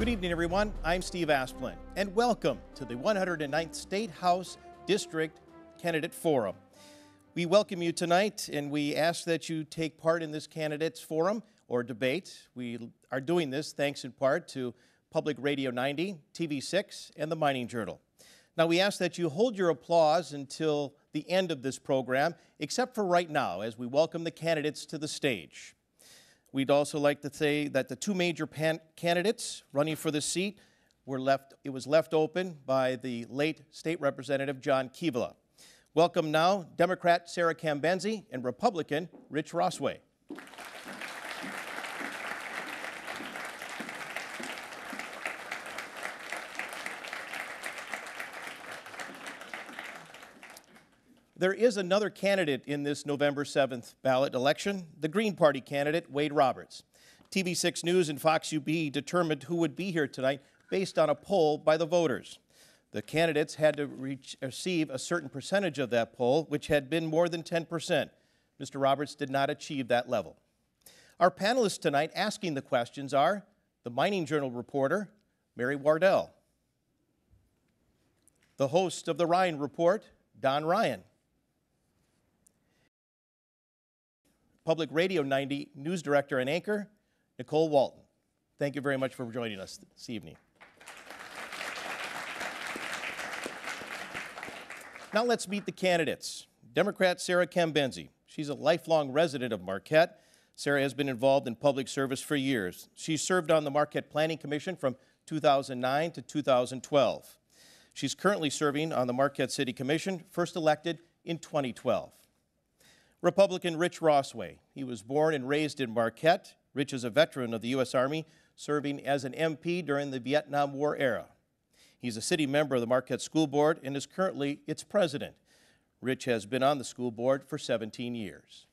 Good evening, everyone. I'm Steve Asplin, and welcome to the 109th State House District Candidate Forum. We welcome you tonight, and we ask that you take part in this candidates forum or debate. We are doing this thanks in part to Public Radio 90, TV6, and the Mining Journal. Now, we ask that you hold your applause until the end of this program, except for right now, as we welcome the candidates to the stage. We'd also like to say that the two major candidates running for the seat was left open by the late State Representative John Keevala. Welcome now, Democrat Sarah Cambenzi and Republican Rich Rossway. There is another candidate in this November 7th ballot election, the Green Party candidate, Wade Roberts. TV6 News and Fox UB determined who would be here tonight based on a poll by the voters. The candidates had to receive a certain percentage of that poll, which had been more than 10%. Mr. Roberts did not achieve that level. Our panelists tonight asking the questions are the Mining Journal reporter, Mary Wardell, the host of the Ryan Report, Don Ryan, Public Radio 90 news director and anchor, Nicole Walton. Thank you very much for joining us this evening. Now let's meet the candidates. Democrat Sarah Cambenzi. She's a lifelong resident of Marquette. Sarah has been involved in public service for years. She served on the Marquette Planning Commission from 2009 to 2012. She's currently serving on the Marquette City Commission, first elected in 2012. Republican Rich Rossway. He was born and raised in Marquette. Rich is a veteran of the U.S. Army, serving as an MP during the Vietnam War era. He's a city member of the Marquette School Board and is currently its president. Rich has been on the school board for 17 years.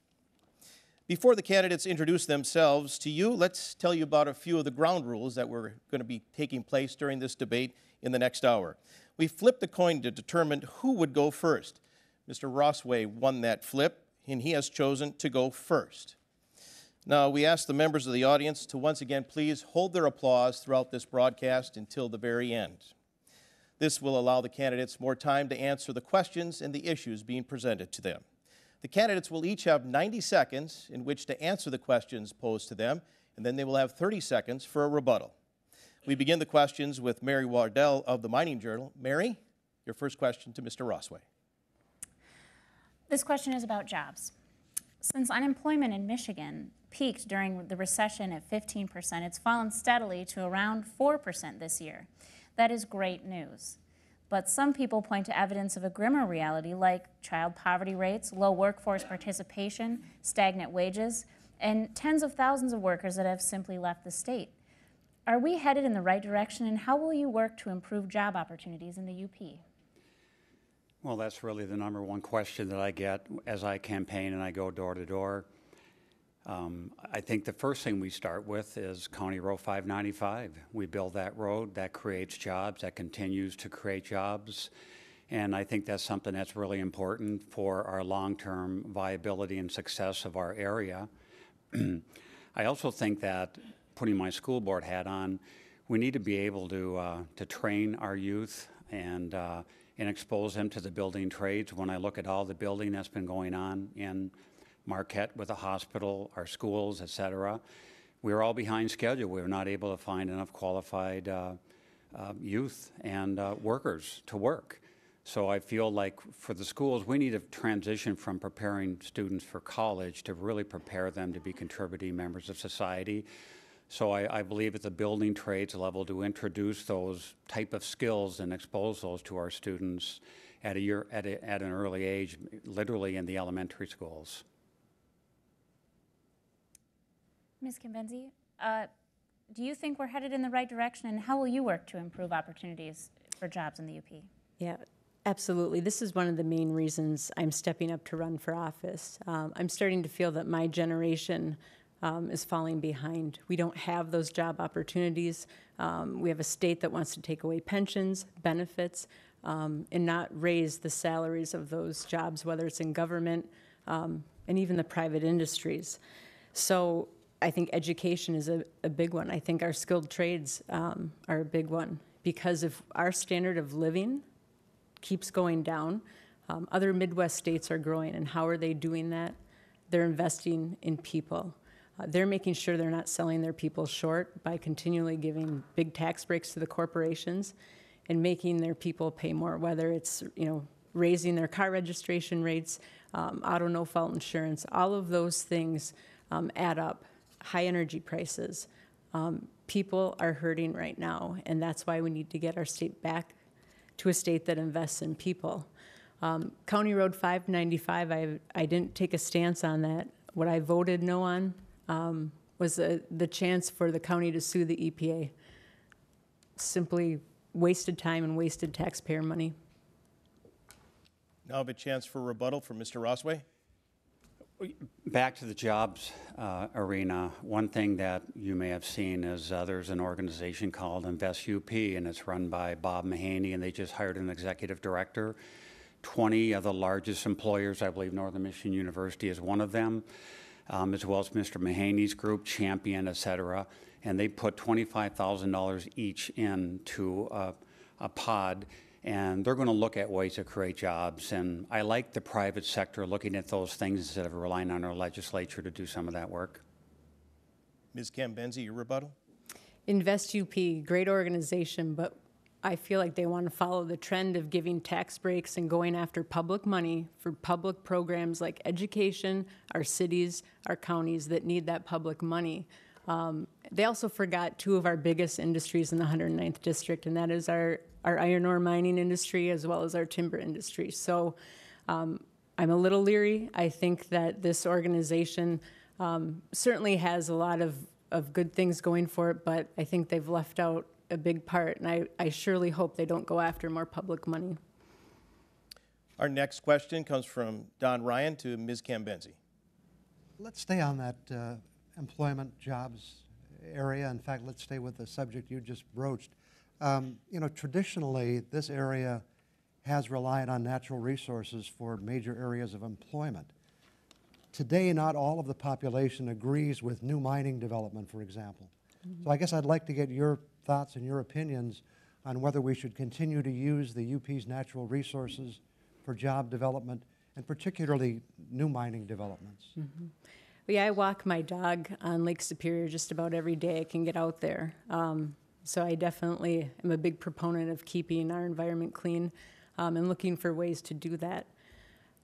Before the candidates introduce themselves to you, let's tell you about a few of the ground rules that were going to be taking place during this debate in the next hour. We flipped the coin to determine who would go first. Mr. Rossway won that flip, and he has chosen to go first. Now, we ask the members of the audience to once again please hold their applause throughout this broadcast until the very end. This will allow the candidates more time to answer the questions and the issues being presented to them. The candidates will each have 90 seconds in which to answer the questions posed to them, and then they will have 30 seconds for a rebuttal. We begin the questions with Mary Wardell of the Mining Journal. Mary, your first question to Mr. Rossway. This question is about jobs. Since unemployment in Michigan peaked during the recession at 15%, it's fallen steadily to around 4% this year. That is great news. But some people point to evidence of a grimmer reality like child poverty rates, low workforce participation, stagnant wages, and tens of thousands of workers that have simply left the state. Are we headed in the right direction, and how will you work to improve job opportunities in the UP? Well, that's really the number one question that I get as I campaign and I go door to door. I think the first thing we start with is County Road 595. We build that road, that creates jobs, that continues to create jobs. And I think that's something that's really important for our long-term viability and success of our area. I also think that, putting my school board hat on, we need to be able to train our youth and expose them to the building trades. When I look at all the building that's been going on in Marquette with the hospital, our schools, et cetera, we're all behind schedule. We're not able to find enough qualified youth and workers to work. So I feel like for the schools, we need to transition from preparing students for college to really prepare them to be contributing members of society. So I believe at the building trades level to introduce those type of skills and expose those to our students at an early age, literally in the elementary schools. Ms. Cambenzi, do you think we're headed in the right direction, and how will you work to improve opportunities for jobs in the UP? Yeah, absolutely. This is one of the main reasons I'm stepping up to run for office. I'm starting to feel that my generation is falling behind. We don't have those job opportunities. We have a state that wants to take away pensions, benefits, and not raise the salaries of those jobs, whether it's in government and even the private industries. So I think education is a big one. I think our skilled trades are a big one, because if our standard of living keeps going down, other Midwest states are growing, and how are they doing that? They're investing in people. They're making sure they're not selling their people short by continually giving big tax breaks to the corporations and making their people pay more, whether it's, raising their car registration rates, auto no-fault insurance, all of those things add up. High energy prices. People are hurting right now, and that's why we need to get our state back to a state that invests in people. County Road 595, I didn't take a stance on that. What I voted no on was the chance for the county to sue the EPA. Simply wasted time and wasted taxpayer money. Now I have a chance for rebuttal from Mr. Rossway. Back to the jobs arena, one thing that you may have seen is there's an organization called Invest UP, and it's run by Bob Mahaney, and they just hired an executive director. 20 of the largest employers, I believe Northern Michigan University is one of them, as well as Mr. Mahaney's group, Champion, et cetera, and they put $25,000 each into a pod, and they're going to look at ways to create jobs. And I like the private sector looking at those things instead of relying on our legislature to do some of that work. Ms. Cambenzi, your rebuttal? Invest UP, great organization, but I feel like they want to follow the trend of giving tax breaks and going after public money for public programs like education, our cities, our counties that need that public money. They also forgot two of our biggest industries in the 109th district, and that is our iron ore mining industry as well as our timber industry. So I'm a little leery. I think that this organization certainly has a lot of good things going for it, but I think they've left out a big part, and I surely hope they don't go after more public money. Our next question comes from Don Ryan to Ms. Cambenzi. Let's stay on that employment jobs area. In fact, let's stay with the subject you just broached. Traditionally, this area has relied on natural resources for major areas of employment. Today, not all of the population agrees with new mining development, for example. Mm-hmm. So I guess I'd like to get your thoughts and your opinions on whether we should continue to use the UP's natural resources for job development, and particularly new mining developments. Mm-hmm. Well, yeah, I walk my dog on Lake Superior just about every day I can get out there. So I definitely am a big proponent of keeping our environment clean and looking for ways to do that.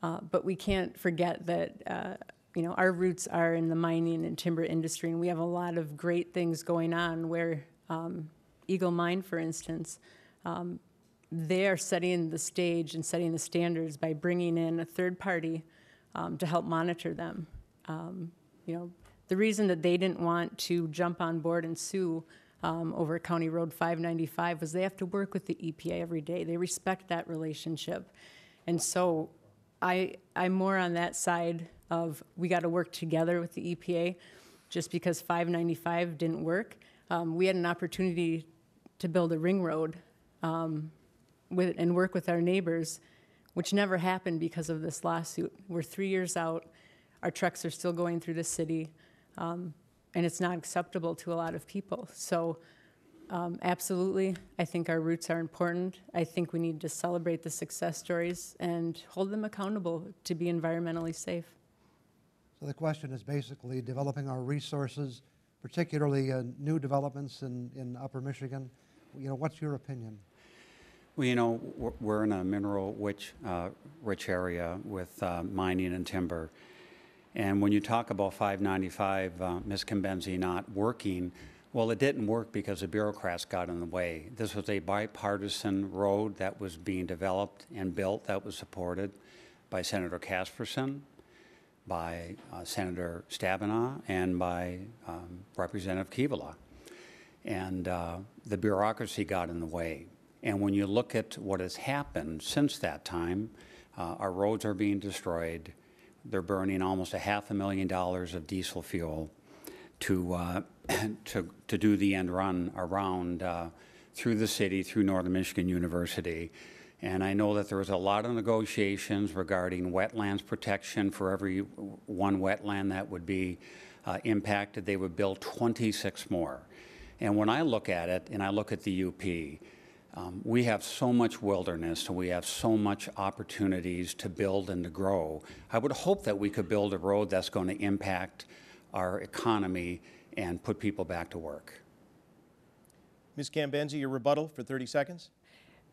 But we can't forget that our roots are in the mining and timber industry, and we have a lot of great things going on where Eagle Mine, for instance, they are setting the stage and setting the standards by bringing in a third party to help monitor them. The reason that they didn't want to jump on board and sue over County Road 595 was they have to work with the EPA every day. They respect that relationship. And so I'm more on that side of we got to work together with the EPA. Just because 595 didn't work, we had an opportunity to build a ring road and work with our neighbors, which never happened because of this lawsuit. We're 3 years out. Our trucks are still going through the city, and it's not acceptable to a lot of people. So absolutely, I think our roots are important. I think we need to celebrate the success stories and hold them accountable to be environmentally safe. So the question is basically developing our resources, particularly new developments in Upper Michigan. What's your opinion? Well, we're in a mineral-rich area with mining and timber. And when you talk about 595, Ms. Cambenzi not working, well, it didn't work because the bureaucrats got in the way. This was a bipartisan road that was being developed and built that was supported by Senator Casperson, by Senator Stabenow, and by Representative Kivala. And the bureaucracy got in the way. And when you look at what has happened since that time, our roads are being destroyed. They're burning almost $500,000 of diesel fuel to do the end run around through the city, through Northern Michigan University. And I know that there was a lot of negotiations regarding wetlands protection for every one wetland that would be impacted, they would build 26 more. And when I look at it, and I look at the UP, we have so much wilderness and we have so much opportunities to build and to grow. I would hope that we could build a road that's going to impact our economy and put people back to work. Ms. Cambenzi, your rebuttal for 30 seconds.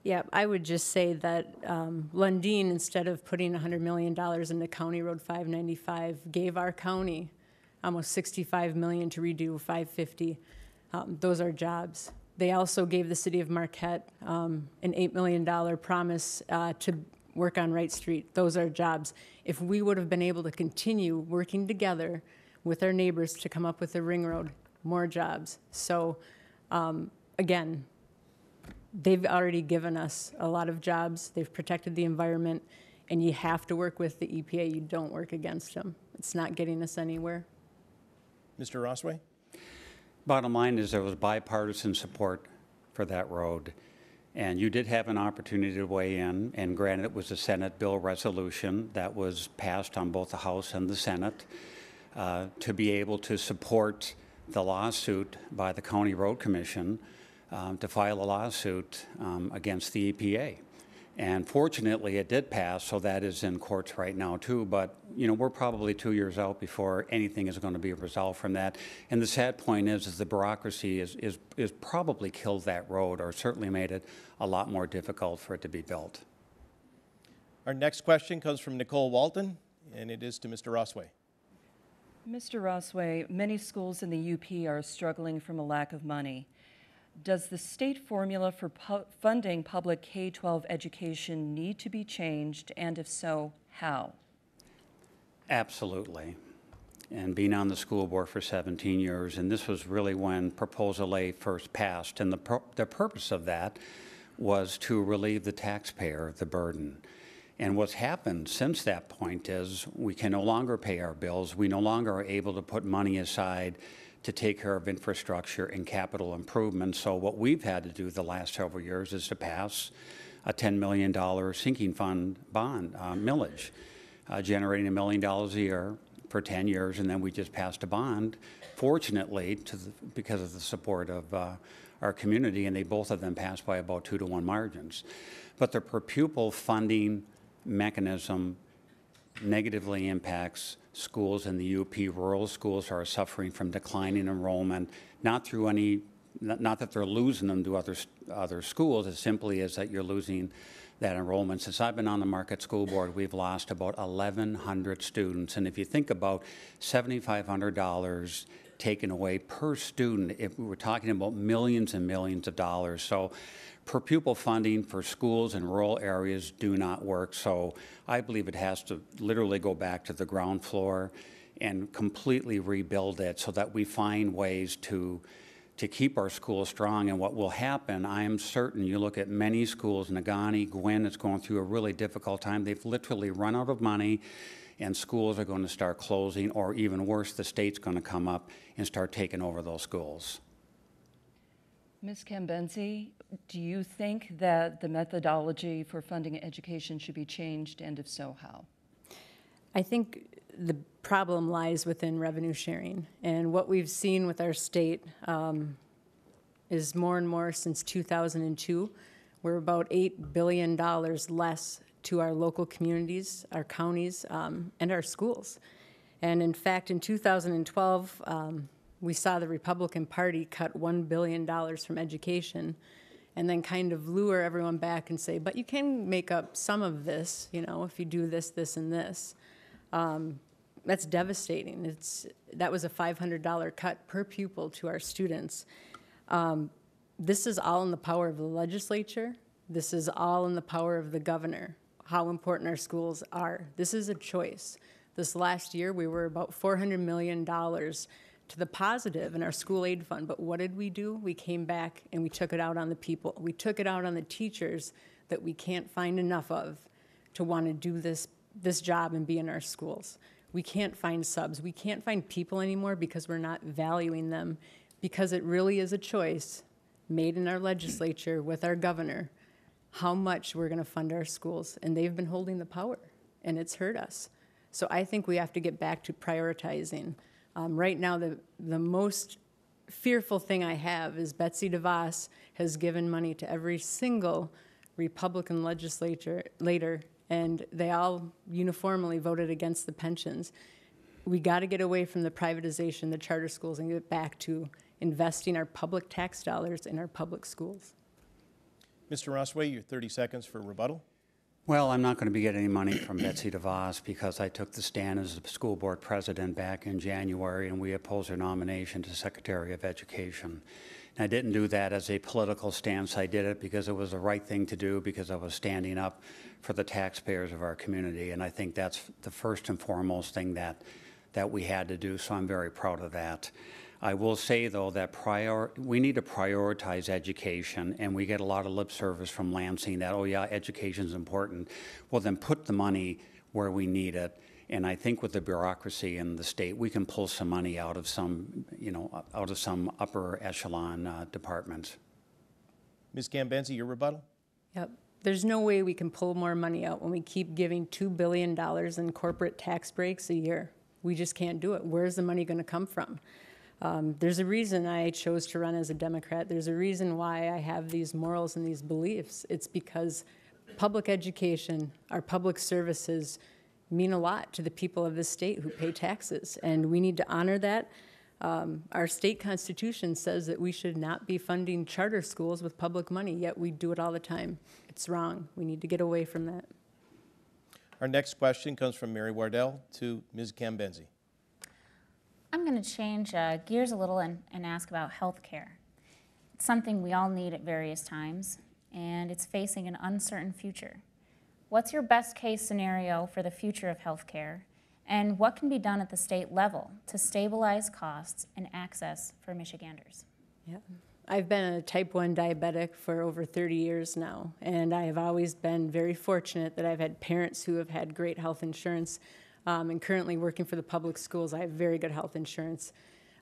Yeah, I would just say that Lundin, instead of putting $100 million into County Road 595, gave our county almost $65 million to redo 550. Those are jobs. They also gave the city of Marquette an $8 million promise to work on Wright Street. Those are jobs. If we would have been able to continue working together with our neighbors to come up with a ring road, more jobs. So again, they've already given us a lot of jobs. They've protected the environment, and you have to work with the EPA. You don't work against them. It's not getting us anywhere. Mr. Rossway? Bottom line is there was bipartisan support for that road. And you did have an opportunity to weigh in, and granted it was a Senate bill resolution that was passed on both the House and the Senate to be able to support the lawsuit by the County Road Commission to file a lawsuit against the EPA. And fortunately, it did pass, so that is in courts right now too. But you know, we're probably 2 years out before anything is going to be resolved from that. And the sad point is the bureaucracy is probably killed that road, or certainly made it a lot more difficult for it to be built. Our next question comes from Nicole Walton, and it is to Mr. Rossway. Mr. Rossway, many schools in the UP are struggling from a lack of money. Does the state formula for funding public K-12 education need to be changed, and if so, how? Absolutely. And being on the school board for 17 years, and this was really when Proposal A first passed, and the purpose of that was to relieve the taxpayer the burden. And what's happened since that point is we can no longer pay our bills. We no longer are able to put money aside to take care of infrastructure and capital improvements. So what we've had to do the last several years is to pass a $10 million sinking fund bond millage, generating $1 million a year for 10 years, and then we just passed a bond, fortunately, because of the support of our community, and they both of them passed by about 2-to-1 margins. But the per pupil funding mechanism negatively impacts schools in the UP. Rural schools are suffering from declining enrollment, not that they're losing them to other schools. It simply is that you're losing that enrollment. Since I've been on the Marquette School Board, we've lost about 1,100 students. And if you think about $7,500 taken away per student, if we were talking about millions and millions of dollars. So per pupil funding for schools in rural areas do not work. So I believe it has to literally go back to the ground floor and completely rebuild it so that we find ways to keep our schools strong. And what will happen, I am certain, you look at many schools, Negaunee, Gwinn is going through a really difficult time. They've literally run out of money, and schools are going to start closing, or even worse, the state's going to come up and start taking over those schools. Ms. Cambenzi, do you think that the methodology for funding education should be changed, and if so, how? I think the problem lies within revenue sharing. And what we've seen with our state is more and more since 2002, we're about $8 billion less to our local communities, our counties, and our schools. And in fact, in 2012, we saw the Republican Party cut $1 billion from education and then kind of lure everyone back and say, but you can make up some of this, you know, if you do this, this, and this. That's devastating. That was a $500 cut per pupil to our students. This is all in the power of the legislature. This is all in the power of the governor, how important our schools are. This is a choice. This last year, we were about $400 million to the positive in our school aid fund, but what did we do? We came back and we took it out on the people. We took it out on the teachers that we can't find enough of to want to do this job and be in our schools. We can't find subs. We can't find people anymore because we're not valuing them, because it really is a choice made in our legislature with our governor how much we're going to fund our schools, and they've been holding the power, and it's hurt us. So I think we have to get back to prioritizing Right now, the most fearful thing I have is Betsy DeVos has given money to every single Republican legislator, and they all uniformly voted against the pensions. We got to get away from the privatization of the charter schools and get back to investing our public tax dollars in our public schools. Mr. Rossway, your 30 seconds for rebuttal. Well, I'm not going to be getting any money from Betsy DeVos because I took the stand as the school board president back in January, and we opposed her nomination to Secretary of Education. And I didn't do that as a political stance. I did it because it was the right thing to do, because I was standing up for the taxpayers of our community. And I think that's the first and foremost thing that we had to do, so I'm very proud of that. I will say, though, that we need to prioritize education, and we get a lot of lip service from Lansing that, oh yeah, education's important. Well, then put the money where we need it. And I think with the bureaucracy in the state, we can pull some money out of some, out of some upper echelon departments. Ms. Gambenzi, your rebuttal. Yep. There's no way we can pull more money out when we keep giving $2 billion in corporate tax breaks a year. We just can't do it. Where's the money going to come from? There's a reason I chose to run as a Democrat. There's a reason why I have these morals and these beliefs. It's because public education, our public services, mean a lot to the people of this state who pay taxes, and we need to honor that. Our state constitution says that we should not be funding charter schools with public money, yet we do it all the time. It's wrong. We need to get away from that. Our next question comes from Mary Wardell to Ms. Gambenzi. I'm going to change gears a little and ask about health care. It's something we all need at various times, and it's facing an uncertain future. What's your best case scenario for the future of health care, and what can be done at the state level to stabilize costs and access for Michiganders? Yeah. I've been a type 1 diabetic for over 30 years now, and I have always been very fortunate that I've had parents who have had great health insurance. And currently working for the public schools, I have very good health insurance.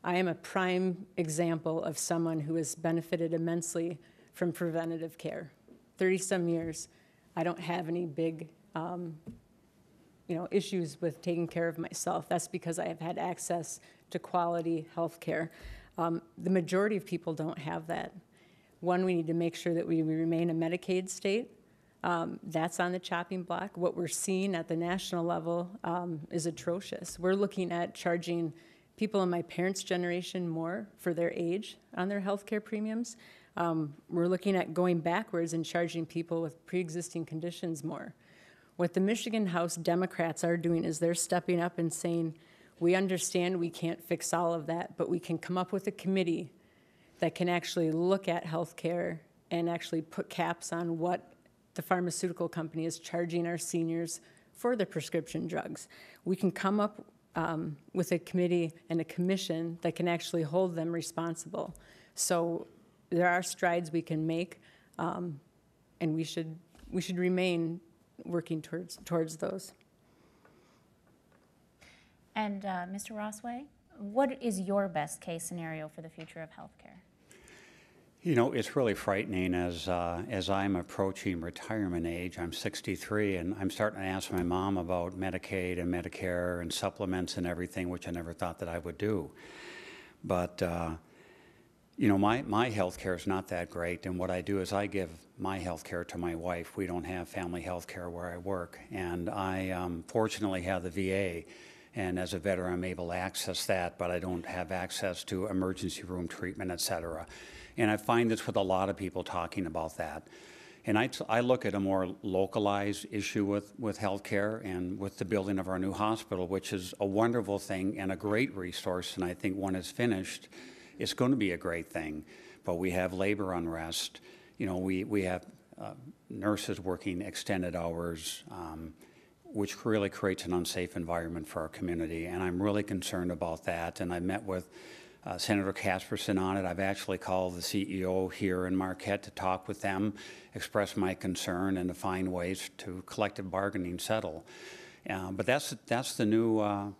I am a prime example of someone who has benefited immensely from preventative care. 30-some years, I don't have any big issues with taking care of myself. That's because I have had access to quality health care. The majority of people don't have that. One, we need to make sure that we remain a Medicaid state. That's on the chopping block. What we're seeing at the national level is atrocious. We're looking at charging people in my parents' generation more for their age on their health care premiums. We're looking at going backwards and charging people with pre-existing conditions more. What the Michigan House Democrats are doing is they're stepping up and saying, we understand we can't fix all of that, but we can come up with a committee that can actually look at health care and actually put caps on what the pharmaceutical company is charging our seniors for the prescription drugs. We can come up with a committee and a commission that can actually hold them responsible. So there are strides we can make, and we should remain working towards those. And Mr. Rossway, what is your best case scenario for the future of healthcare? You know, it's really frightening as I'm approaching retirement age. I'm 63, and I'm starting to ask my mom about Medicaid and Medicare and supplements and everything, which I never thought that I would do. But, my health care is not that great, and what I do is I give my health care to my wife. We don't have family health care where I work, and I fortunately have the VA. And as a veteran, I'm able to access that, but I don't have access to emergency room treatment, et cetera. And I find this with a lot of people talking about that. And I look at a more localized issue with healthcare and with the building of our new hospital, which is a wonderful thing and a great resource. And I think when it's finished, it's going to be a great thing. But we have labor unrest. You know, we have nurses working extended hours, which really creates an unsafe environment for our community. And I'm really concerned about that. And I met with Senator Casperson on it. I've actually called the CEO here in Marquette to talk with them, express my concern, and to find ways to collective bargaining settle. But that's the new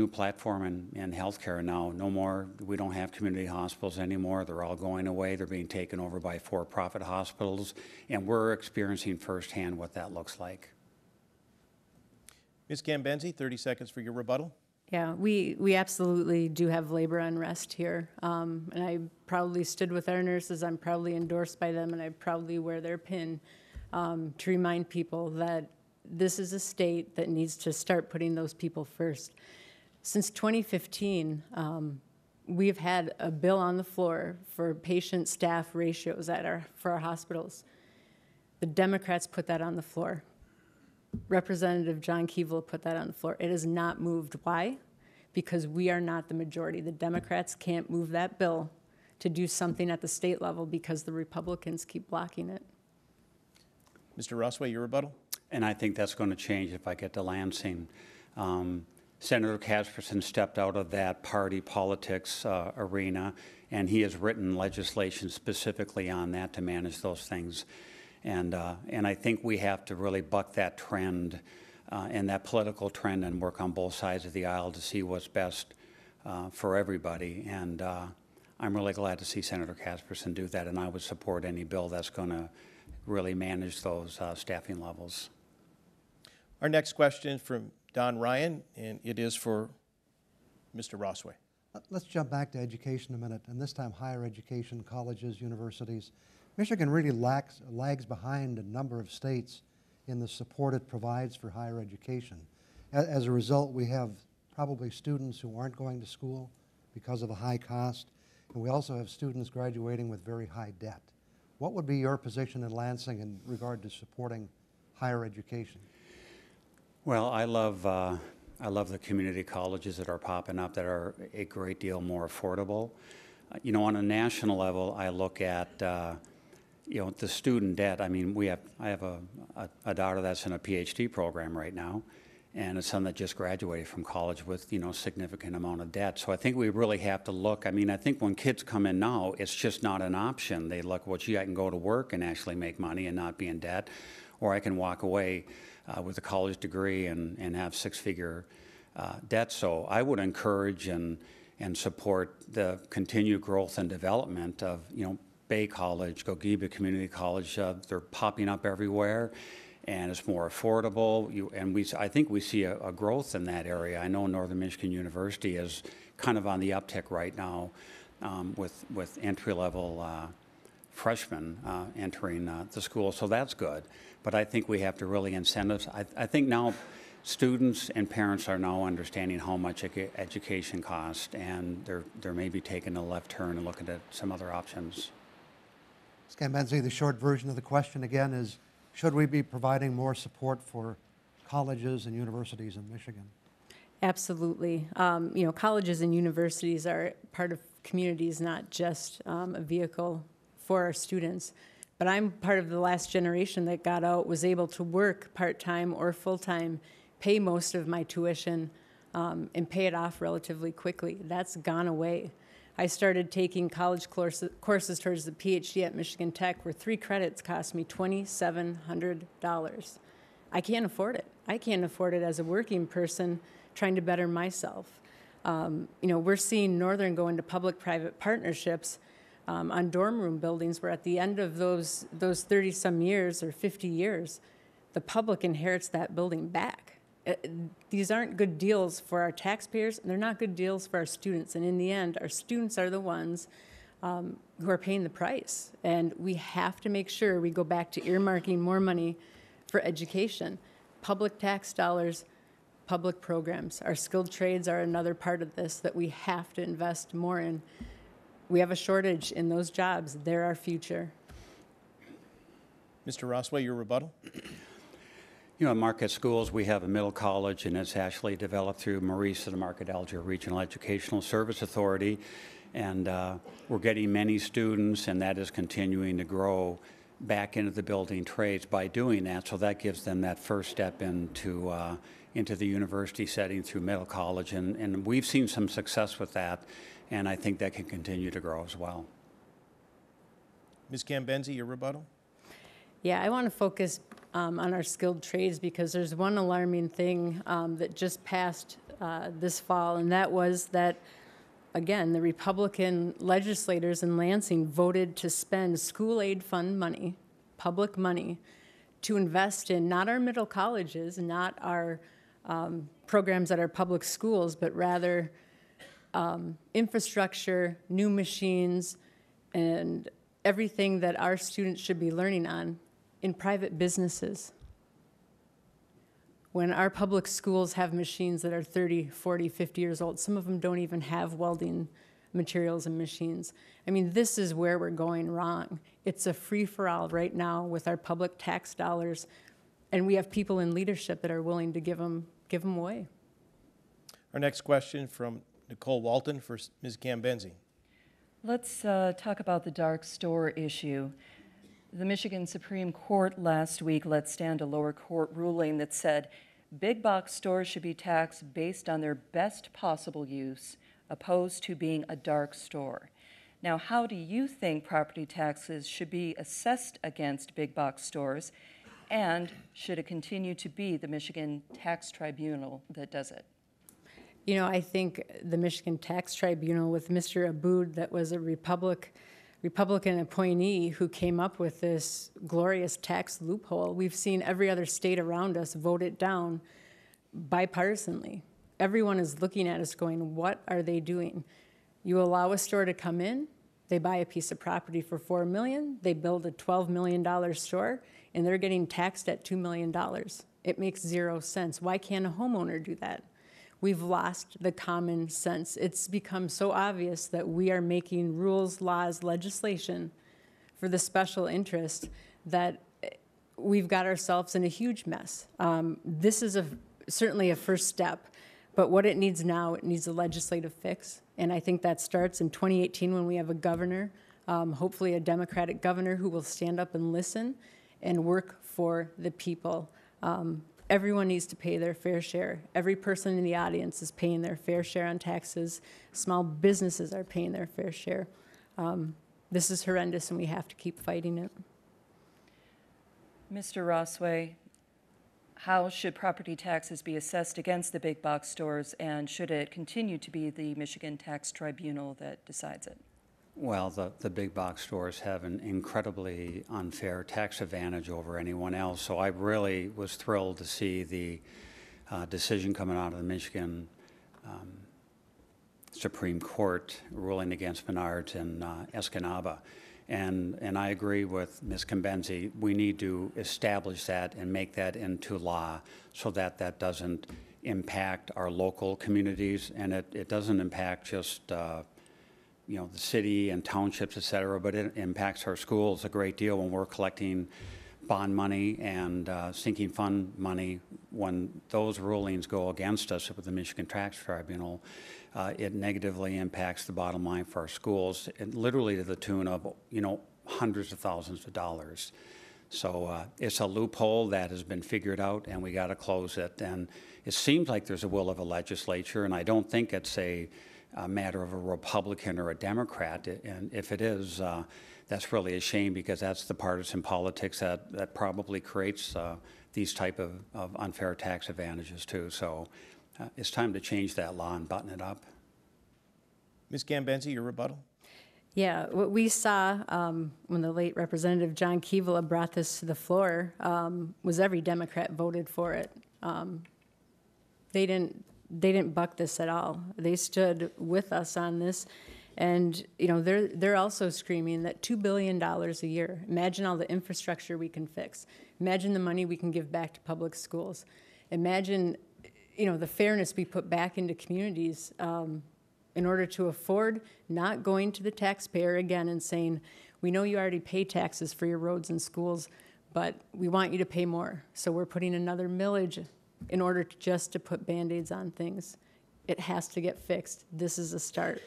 platform in healthcare now. No more, we don't have community hospitals anymore. They're all going away. They're being taken over by for-profit hospitals, and we're experiencing firsthand what that looks like. Ms. Gambenzi, 30 seconds for your rebuttal. Yeah, we absolutely do have labor unrest here. And I proudly stood with our nurses. I'm proudly endorsed by them, and I proudly wear their pin to remind people that this is a state that needs to start putting those people first. Since 2015, we've had a bill on the floor for patient-staff ratios for our hospitals. The Democrats put that on the floor. Representative John Keevil put that on the floor. It has not moved. Why? Because we are not the majority. The Democrats can't move that bill to do something at the state level because the Republicans keep blocking it. Mr. Rossway, your rebuttal? And I think that's going to change if I get to Lansing. Senator Casperson stepped out of that party politics arena, and he has written legislation specifically on that to manage those things. And I think we have to really buck that trend and that political trend and work on both sides of the aisle to see what's best for everybody. And I'm really glad to see Senator Casperson do that, and I would support any bill that's going to really manage those staffing levels. Our next question is from Don Ryan, and it is for Mr. Rossway. Let's jump back to education a minute, and this time higher education, colleges, universities. Michigan really lags behind a number of states in the support it provides for higher education. As a result, we have probably students who aren't going to school because of the high cost, and we also have students graduating with very high debt. What would be your position in Lansing in regard to supporting higher education? Well, I love the community colleges that are popping up that are a great deal more affordable. You know, on a national level, I look at you know, the student debt. I mean, I have a daughter that's in a PhD program right now, and a son that just graduated from college with, you know, significant amount of debt. So I think we really have to look. I mean, I think when kids come in now, it's just not an option. They look, well, gee, I can go to work and actually make money and not be in debt, or I can walk away with a college degree and have six-figure debt. So I would encourage and support the continued growth and development of, you know, Bay College, Gogeeba Community College. They're popping up everywhere, and it's more affordable. I think we see a growth in that area. I know Northern Michigan University is kind of on the uptick right now with entry-level freshmen entering the school, so that's good. But I think we have to really incentives. I think now students and parents are now understanding how much education costs, and they're maybe taking a left turn and looking at some other options. Ms. Cambenzi, the short version of the question again is, should we be providing more support for colleges and universities in Michigan? Absolutely. You know, colleges and universities are part of communities, not just a vehicle for our students. But I'm part of the last generation that got out, was able to work part-time or full-time, pay most of my tuition, and pay it off relatively quickly. That's gone away. I started taking college courses towards the PhD at Michigan Tech, where 3 credits cost me $2,700. I can't afford it. I can't afford it as a working person trying to better myself. You know, we're seeing Northern go into public-private partnerships on dorm room buildings, where at the end of those 30-some years or 50 years, the public inherits that building back. These aren't good deals for our taxpayers, and they're not good deals for our students. And in the end, our students are the ones who are paying the price. And we have to make sure we go back to earmarking more money for education. Public tax dollars, public programs. Our skilled trades are another part of this that we have to invest more in. We have a shortage in those jobs. They're our future. Mr. Rossway, your rebuttal? You know, at Marquette Schools, we have a middle college, and it's actually developed through Maurice of the Marquette-Alger Regional Educational Service Authority. And we're getting many students, and that is continuing to grow back into the building trades by doing that. So that gives them that first step into the university setting through middle college. And we've seen some success with that, and I think that can continue to grow as well. Ms. Cambenzi, your rebuttal? Yeah, I want to focus on our skilled trades, because there's one alarming thing that just passed this fall, and that was that, again, the Republican legislators in Lansing voted to spend school aid fund money, public money, to invest in not our middle colleges, not our programs at our public schools, but rather infrastructure, new machines, and everything that our students should be learning on in private businesses. When our public schools have machines that are 30, 40, 50 years old, some of them don't even have welding materials and machines. I mean, this is where we're going wrong. It's a free-for-all right now with our public tax dollars, and we have people in leadership that are willing to give them away. Our next question from Nicole Walton for Ms. Cambenzi. Let's talk about the dark store issue. The Michigan Supreme Court last week let stand a lower court ruling that said big box stores should be taxed based on their best possible use, opposed to being a dark store. Now, how do you think property taxes should be assessed against big box stores, and should it continue to be the Michigan Tax Tribunal that does it? You know, I think the Michigan Tax Tribunal with Mr. Abood, that was a Republican appointee who came up with this glorious tax loophole. We've seen every other state around us vote it down bipartisanly. Everyone is looking at us going, what are they doing? You allow a store to come in, they buy a piece of property for $4 million, they build a $12 million store, and they're getting taxed at $2 million. It makes zero sense. Why can't a homeowner do that? We've lost the common sense. It's become so obvious that we are making rules, laws, legislation for the special interest that we've got ourselves in a huge mess. This is certainly a first step, but what it needs now, it needs a legislative fix. And I think that starts in 2018 when we have a governor, hopefully a Democratic governor who will stand up and listen and work for the people. Everyone needs to pay their fair share. Every person in the audience is paying their fair share on taxes. Small businesses are paying their fair share. This is horrendous, and we have to keep fighting it. Mr. Rossway, how should property taxes be assessed against the big box stores, and should it continue to be the Michigan Tax Tribunal that decides it? Well, the big box stores have an incredibly unfair tax advantage over anyone else. So I really was thrilled to see the decision coming out of the Michigan Supreme Court ruling against Menards and Escanaba. And I agree with Ms. Cambenzi. We need to establish that and make that into law so that that doesn't impact our local communities, and it doesn't impact just you know, the city and townships, et cetera, but it impacts our schools a great deal when we're collecting bond money and sinking fund money. When those rulings go against us with the Michigan Tax Tribunal, it negatively impacts the bottom line for our schools, and literally to the tune of, you know, hundreds of thousands of dollars. So it's a loophole that has been figured out, and we got to close it. And it seems like there's a will of a legislature, and I don't think it's a matter of a Republican or a Democrat, and if it is, that's really a shame, because that's the partisan politics that probably creates these type of unfair tax advantages too. So it's time to change that law and button it up. Ms. Cambenzi, your rebuttal. Yeah, what we saw when the late Representative John Keevala brought this to the floor was every Democrat voted for it. They didn't buck this at all. They stood with us on this, and you know they're also screaming that $2 billion a year. Imagine all the infrastructure we can fix. Imagine the money we can give back to public schools. Imagine, you know, the fairness we put back into communities in order to afford not going to the taxpayer again and saying, we know you already pay taxes for your roads and schools, but we want you to pay more. So we're putting another millage in order just to put Band-Aids on things. It has to get fixed. This is a start.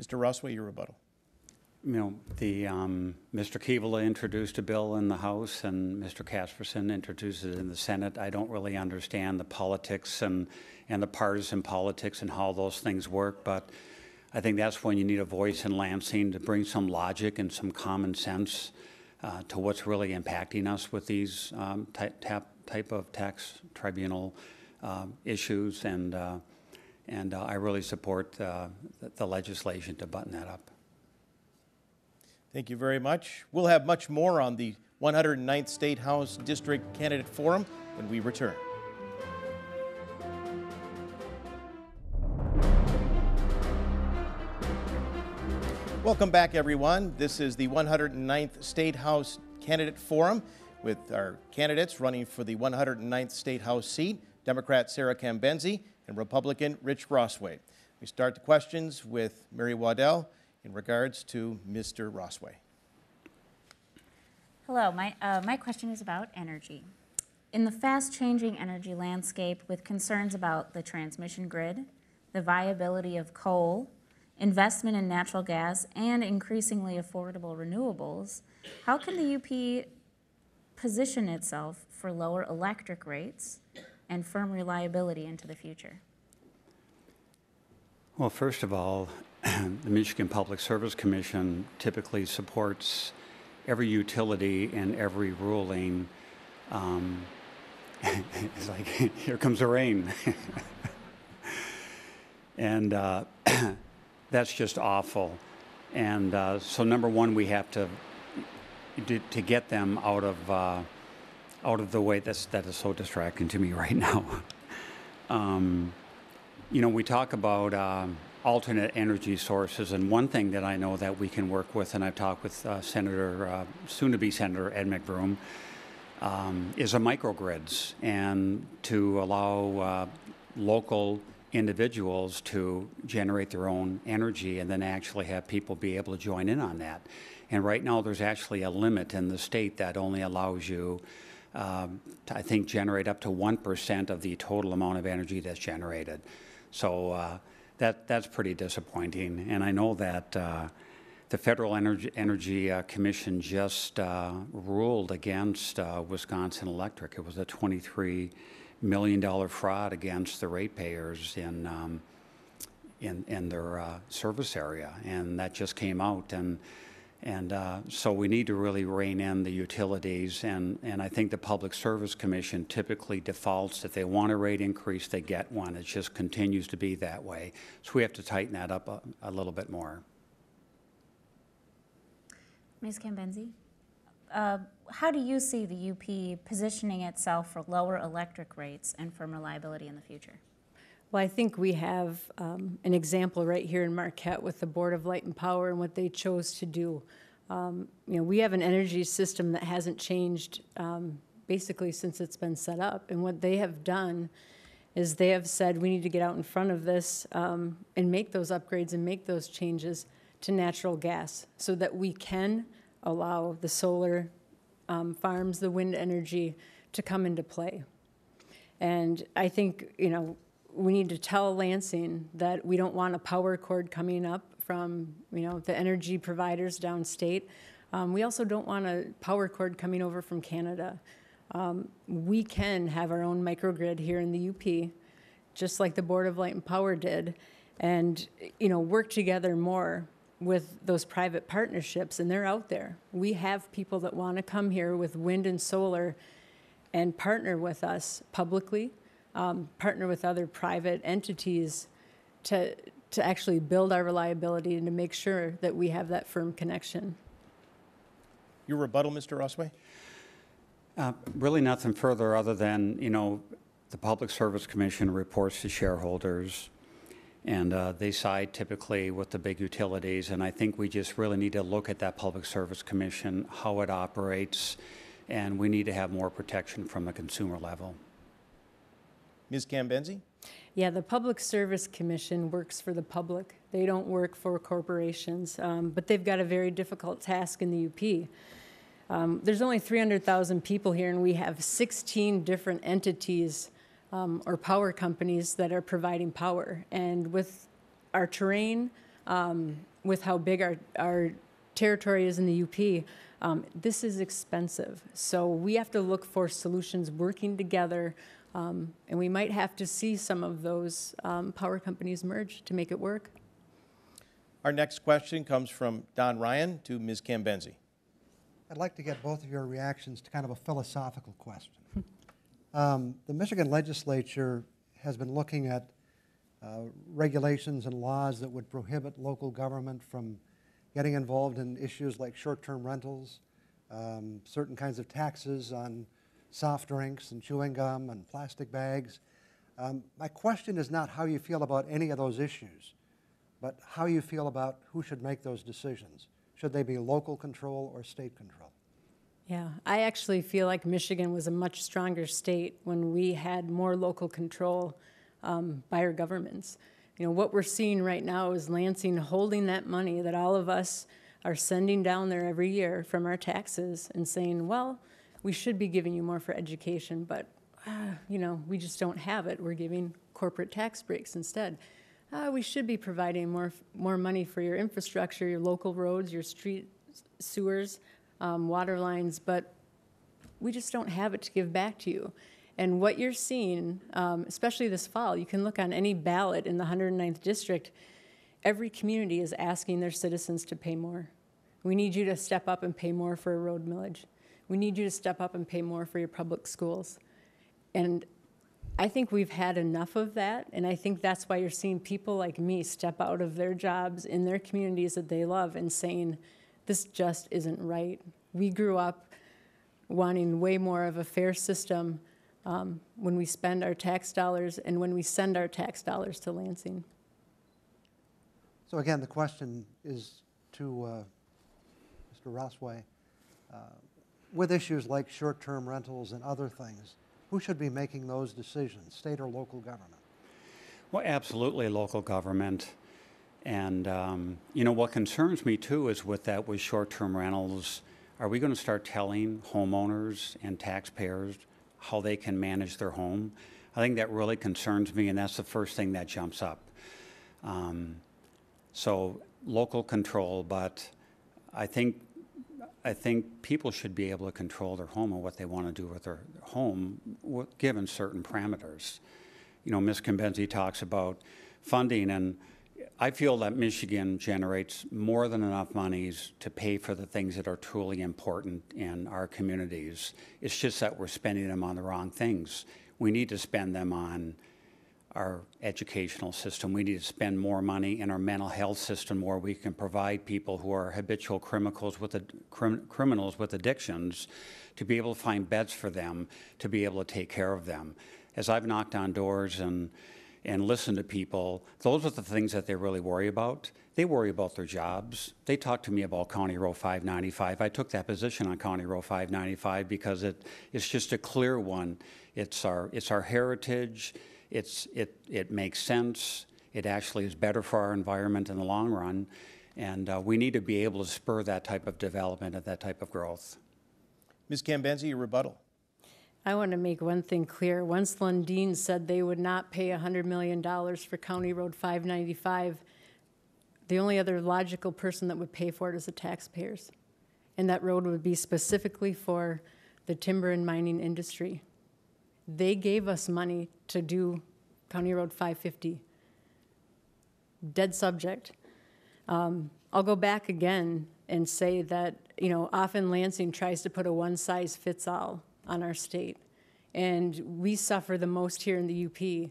Mr. Rossway, your rebuttal. You know, Mr. Keevala introduced a bill in the House, and Mr. Casperson introduced it in the Senate. I don't really understand the politics and the partisan politics and how those things work, but I think that's when you need a voice in Lansing to bring some logic and some common sense to what's really impacting us with these type of tax tribunal issues, and I really support the legislation to button that up. Thank you very much. We'll have much more on the 109th State House District Candidate Forum when we return. Welcome back, everyone. This is the 109th State House Candidate Forum with our candidates running for the 109th State House seat, Democrat Sarah Cambenzi and Republican Rich Rossway. We start the questions with Mary Waddell in regards to Mr. Rossway. Hello, my question is about energy. In the fast-changing energy landscape with concerns about the transmission grid, the viability of coal, investment in natural gas, and increasingly affordable renewables, how can the UP position itself for lower electric rates and firm reliability into the future? Well, first of all, the Michigan Public Service Commission typically supports every utility and every ruling. It's like, here comes the rain. And that's just awful. And so number one, we have to get them out of the way. That is so distracting to me right now. You know, we talk about alternate energy sources, and one thing that I know that we can work with, and I've talked with soon-to-be Senator Ed McBroom, is a microgrids, and to allow local individuals to generate their own energy and then actually have people be able to join in on that. And right now there's actually a limit in the state that only allows you to, I think, generate up to 1% of the total amount of energy that's generated. So that's pretty disappointing. And I know that the Federal Energy Commission just ruled against Wisconsin Electric. It was a $23 million fraud against the ratepayers in their service area, and that just came out. And so we need to really rein in the utilities, and I think the Public Service Commission typically defaults if they want a rate increase, they get one. It just continues to be that way. So we have to tighten that up a little bit more. Ms. Cambenzi, how do you see the UP positioning itself for lower electric rates and firm reliability in the future? Well, I think we have an example right here in Marquette with the Board of Light and Power and what they chose to do. You know, we have an energy system that hasn't changed basically since it's been set up. And what they have done is they have said we need to get out in front of this and make those upgrades and make those changes to natural gas so that we can allow the solar farms, the wind energy to come into play. And I think, you know, we need to tell Lansing that we don't want a power cord coming up from, you know, the energy providers downstate. We also don't want a power cord coming over from Canada. We can have our own microgrid here in the UP, just like the Board of Light and Power did, and, you know, work together more with those private partnerships, and they're out there. We have people that want to come here with wind and solar and partner with us publicly, partner with other private entities to actually build our reliability and to make sure that we have that firm connection. Your rebuttal, Mr. Rossway? Really nothing further other than, you know, the Public Service Commission reports to shareholders, and they side typically with the big utilities, and I think we just really need to look at that Public Service Commission, how it operates, and we need to have more protection from the consumer level. Ms. Cambenzi? Yeah, the Public Service Commission works for the public. They don't work for corporations, but they've got a very difficult task in the UP. There's only 300,000 people here, and we have 16 different entities or power companies that are providing power. And with our terrain, with how big our territory is in the UP, this is expensive. So we have to look for solutions working together, and we might have to see some of those power companies merge to make it work. Our next question comes from Don Ryan to Ms. Cambenzi. I'd like to get both of your reactions to kind of a philosophical question. The Michigan legislature has been looking at regulations and laws that would prohibit local government from getting involved in issues like short-term rentals, certain kinds of taxes on soft drinks and chewing gum and plastic bags. My question is not how you feel about any of those issues. but how you feel about who should make those decisions. Should they be local control or state control? Yeah, I actually feel like Michigan was a much stronger state when we had more local control by our governments. You know, what we're seeing right now is Lansing holding that money that all of us are sending down there every year from our taxes and saying, well, we should be giving you more for education, but, you know, we just don't have it. We're giving corporate tax breaks instead. We should be providing more money for your infrastructure, your local roads, your street sewers, water lines, but we just don't have it to give back to you. And what you're seeing, especially this fall, you can look on any ballot in the 109th district, every community is asking their citizens to pay more. We need you to step up and pay more for a road millage. We need you to step up and pay more for your public schools. And I think we've had enough of that, and I think that's why you're seeing people like me step out of their jobs in their communities that they love and saying, this just isn't right. We grew up wanting way more of a fair system when we spend our tax dollars and when we send our tax dollars to Lansing. So again, the question is to Mr. Rosway, with issues like short-term rentals and other things, who should be making those decisions, state or local government? Well, absolutely local government. And, you know, what concerns me too is with short-term rentals, are we going to start telling homeowners and taxpayers how they can manage their home? I think that really concerns me, and that's the first thing that jumps up. So local control, but I think people should be able to control their home and what they want to do with their home, given certain parameters. You know, Ms. Cambenzi talks about funding, and I feel that Michigan generates more than enough monies to pay for the things that are truly important in our communities. It's just that we're spending them on the wrong things. We need to spend them on our educational system. We need to spend more money in our mental health system where we can provide people who are habitual criminals with addictions to be able to find beds for them, to be able to take care of them. As I've knocked on doors and listened to people, those are the things that they really worry about. They worry about their jobs. They talk to me about County Road 595. I took that position on County Road 595 because it's just a clear one. It's our heritage. It makes sense. It actually is better for our environment in the long run. And we need to be able to spur that type of development and that type of growth. Ms. Cambenzi, your rebuttal. I want to make one thing clear. Once Lundin said they would not pay $100 million for County Road 595, the only other logical person that would pay for it is the taxpayers. And that road would be specifically for the timber and mining industry. They gave us money to do County Road 550. Dead subject. I'll go back again and say that, you know, often Lansing tries to put a one-size-fits-all on our state. And we suffer the most here in the UP,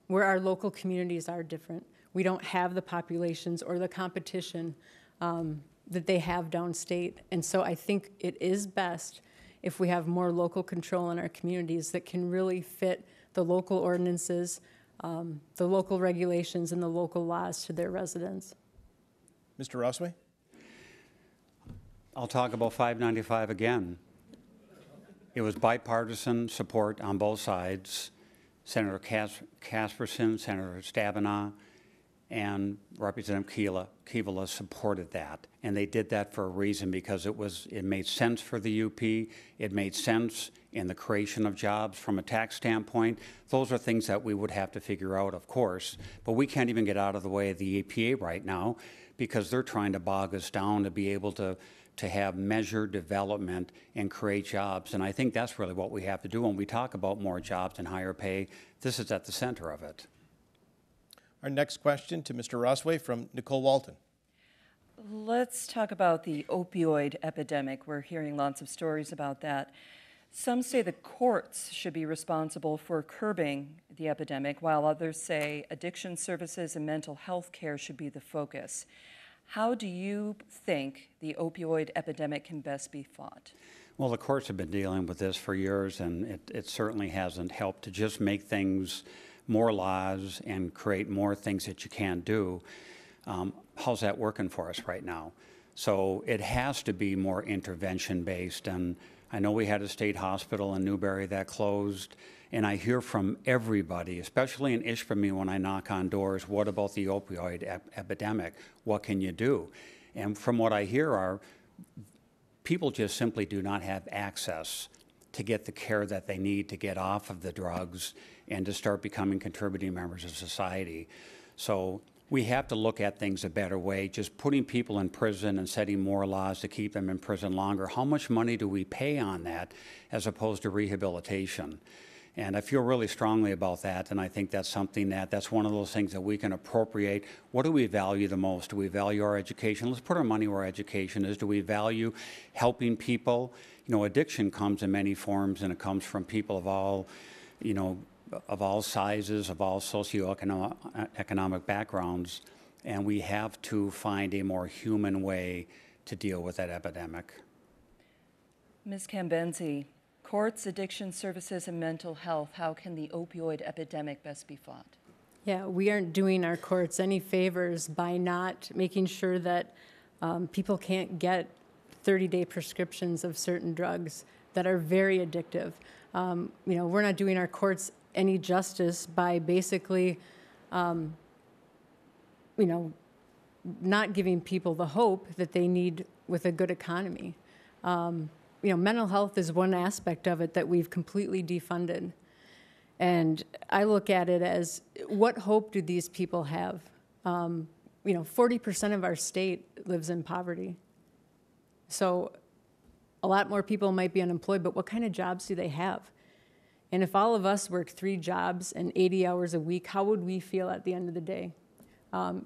where our local communities are different. We don't have the populations or the competition that they have downstate. And so I think it is best if we have more local control in our communities that can really fit the local ordinances, the local regulations, and the local laws to their residents. Mr. Rosway? I'll talk about 595 again. It was bipartisan support on both sides. Senator Casperson, Senator Stabenow, and Representative Kivala supported that. And they did that for a reason, because it made sense for the UP. It made sense in the creation of jobs from a tax standpoint. Those are things that we would have to figure out, of course. But we can't even get out of the way of the EPA right now, because they're trying to bog us down to be able to have measured development and create jobs. And I think that's really what we have to do when we talk about more jobs and higher pay. This is at the center of it. Our next question to Mr. Rosway from Nicole Walton. Let's talk about the opioid epidemic. We're hearing lots of stories about that. Some say the courts should be responsible for curbing the epidemic, while others say addiction services and mental health care should be the focus. How do you think the opioid epidemic can best be fought? Well, the courts have been dealing with this for years, and it certainly hasn't helped to just make things more laws and create more things that you can't do. How's that working for us right now? So it has to be more intervention-based, and I know we had a state hospital in Newberry that closed, and I hear from everybody, especially in Ishpeming when I knock on doors, what about the opioid epidemic? What can you do? And from what I hear are people just simply do not have access to get the care that they need to get off of the drugs and to start becoming contributing members of society. So we have to look at things a better way. Just putting people in prison and setting more laws to keep them in prison longer, how much money do we pay on that as opposed to rehabilitation? And I feel really strongly about that, and I think that's something that's one of those things that we can appropriate. What do we value the most? Do we value our education? Let's put our money where our education is. Do we value helping people? You know, addiction comes in many forms, and it comes from people of all, you know, of all sizes, of all socioeconomic backgrounds, and we have to find a more human way to deal with that epidemic. Ms. Cambenzi, courts, addiction services, and mental health, how can the opioid epidemic best be fought? Yeah, we aren't doing our courts any favors by not making sure that people can't get 30-day prescriptions of certain drugs that are very addictive. You know, we're not doing our courts any justice by basically, you know, not giving people the hope that they need with a good economy. You know, mental health is one aspect of it that we've completely defunded. And I look at it as, what hope do these people have? You know, 40% of our state lives in poverty. So a lot more people might be unemployed, but what kind of jobs do they have? And if all of us work 3 jobs and 80 hours a week, how would we feel at the end of the day?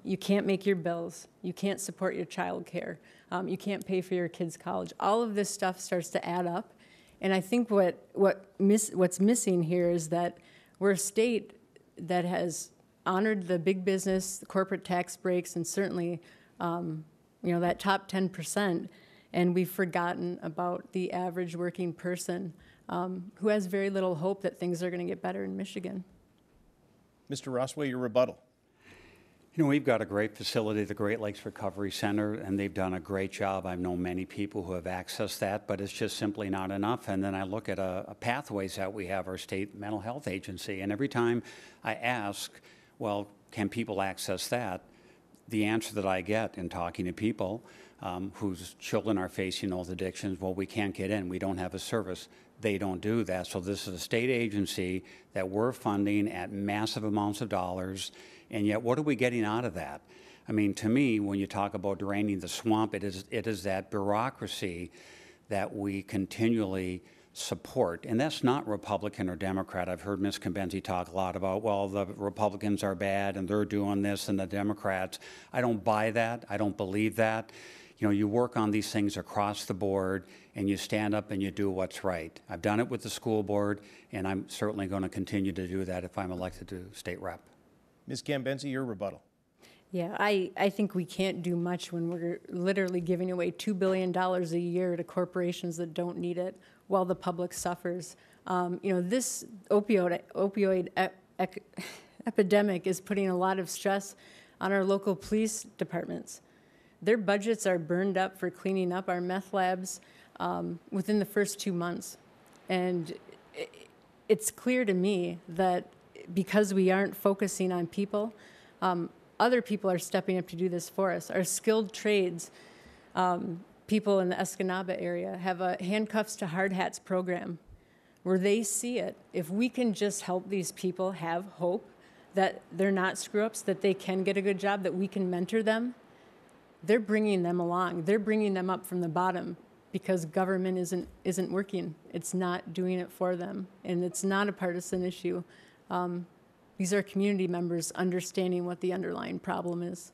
You can't make your bills. You can't support your child care. You can't pay for your kids' college. All of this stuff starts to add up. And I think what's missing here is that we're a state that has honored the big business, the corporate tax breaks, and certainly you know, that top 10%, and we've forgotten about the average working person who has very little hope that things are going to get better in Michigan. Mr. Rossway, your rebuttal. You know, we've got a great facility, the Great Lakes Recovery Center, and they've done a great job. I've known many people who have accessed that, but it's just simply not enough. And then I look at a pathways that we have, our state mental health agency, and every time I ask, well, can people access that? The answer that I get in talking to people whose children are facing those addictions, well, we can't get in, we don't have a service. They don't do that. So this is a state agency that we're funding at massive amounts of dollars, and yet what are we getting out of that? I mean, to me, when you talk about draining the swamp, it is that bureaucracy that we continually support. And that's not Republican or Democrat. I've heard Ms. Cambenzi talk a lot about, well, the Republicans are bad and they're doing this, and the Democrats. I don't buy that. I don't believe that. You know, you work on these things across the board, and you stand up and you do what's right. I've done it with the school board, and I'm certainly going to continue to do that if I'm elected to state rep. Ms. Cambenzi, your rebuttal. Yeah, I think we can't do much when we're literally giving away $2 billion a year to corporations that don't need it while the public suffers. You know, this opioid epidemic is putting a lot of stress on our local police departments. Their budgets are burned up for cleaning up our meth labs within the first 2 months. And it's clear to me that because we aren't focusing on people, other people are stepping up to do this for us. Our skilled trades, people in the Escanaba area, have a handcuffs to hard hats program where they see it. If we can just help these people have hope that they're not screw-ups, that they can get a good job, that we can mentor them, they're bringing them along. They're bringing them up from the bottom because government isn't working. It's not doing it for them, and it's not a partisan issue. These are community members understanding what the underlying problem is.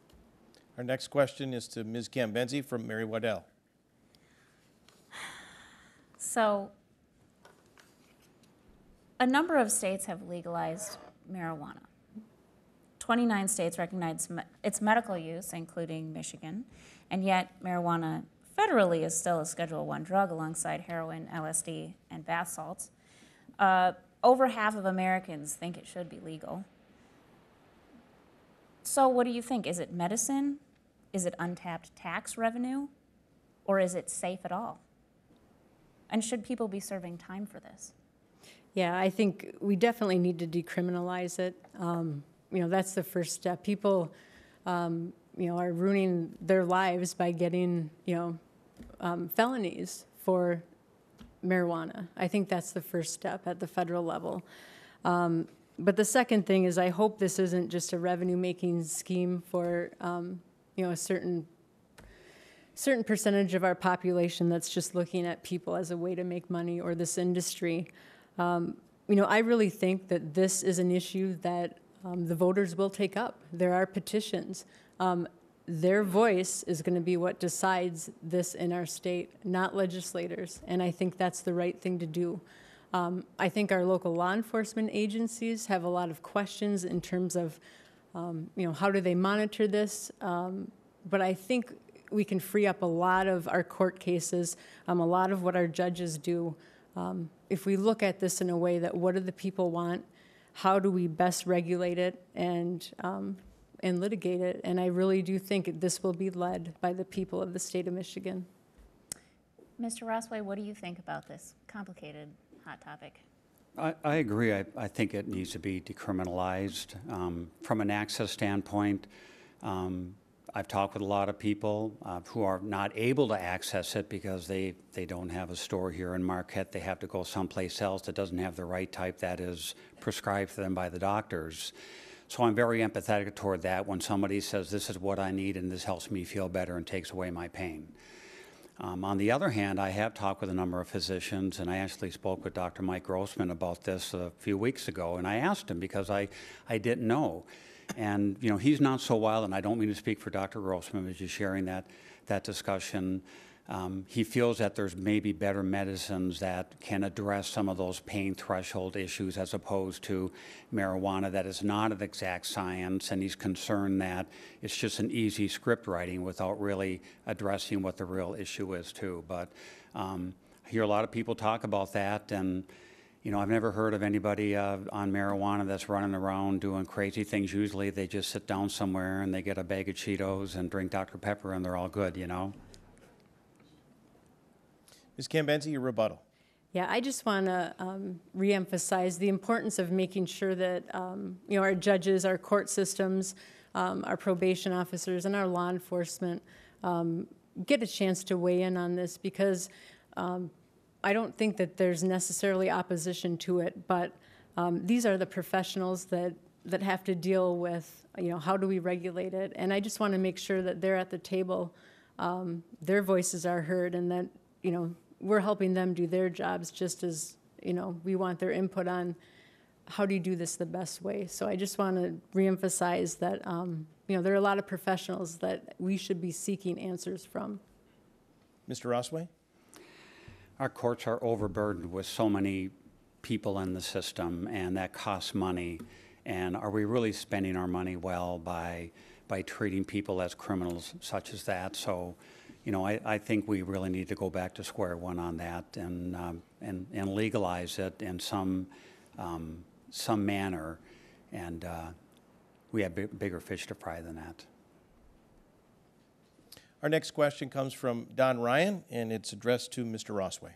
Our next question is to Ms. Cambenzi from Mary Waddell. So, a number of states have legalized marijuana. 29 states recognize its medical use, including Michigan, and yet marijuana federally is still a Schedule I drug alongside heroin, LSD, and bath salts. Over half of Americans think it should be legal. So what do you think? Is it medicine? Is it untapped tax revenue? Or is it safe at all? And should people be serving time for this? Yeah, I think we definitely need to decriminalize it. That's the first step. People, are ruining their lives by getting, felonies for marijuana. I think that's the first step at the federal level. But the second thing is I hope this isn't just a revenue-making scheme for, a certain percentage of our population that's just looking at people as a way to make money, or this industry. I really think that this is an issue that the voters will take up. There are petitions. Their voice is going to be what decides this in our state, not legislators, and I think that's the right thing to do. I think our local law enforcement agencies have a lot of questions in terms of, how do they monitor this? But I think we can free up a lot of our court cases, a lot of what our judges do. If we look at this in a way that what do the people want, how do we best regulate it and litigate it? And I really do think this will be led by the people of the state of Michigan. Mr. Rossway, what do you think about this complicated hot topic? I agree. I think it needs to be decriminalized. From an access standpoint, I've talked with a lot of people who are not able to access it because they don't have a store here in Marquette. They have to go someplace else that doesn't have the right type that is prescribed for them by the doctors. So I'm very empathetic toward that when somebody says, this is what I need and this helps me feel better and takes away my pain. On the other hand, I have talked with a number of physicians, and I actually spoke with Dr. Mike Grossman about this a few weeks ago, and I asked him because I didn't know. And, he's not so wild, and I don't mean to speak for Dr. Grossman, but just sharing that discussion. He feels that there's maybe better medicines that can address some of those pain threshold issues as opposed to marijuana that is not an exact science, and he's concerned that it's just an easy script writing without really addressing what the real issue is too. But I hear a lot of people talk about that, and I've never heard of anybody on marijuana that's running around doing crazy things. Usually they just sit down somewhere and they get a bag of Cheetos and drink Dr. Pepper and they're all good, Ms. Cambenzi, your rebuttal. Yeah, I just want to reemphasize the importance of making sure that our judges, our court systems, our probation officers, and our law enforcement get a chance to weigh in on this, because I don't think that there's necessarily opposition to it, but these are the professionals that have to deal with how do we regulate it, and I just want to make sure that they're at the table, their voices are heard, and that we're helping them do their jobs just as, we want their input on how do you do this the best way. So I just want to reemphasize that, there are a lot of professionals that we should be seeking answers from. Mr. Rossway? Our courts are overburdened with so many people in the system, and that costs money. And are we really spending our money well by treating people as criminals such as that? So, I think we really need to go back to square one on that and legalize it in some manner, and we have bigger fish to fry than that. Our next question comes from Don Ryan, and it's addressed to Mr. Rossway.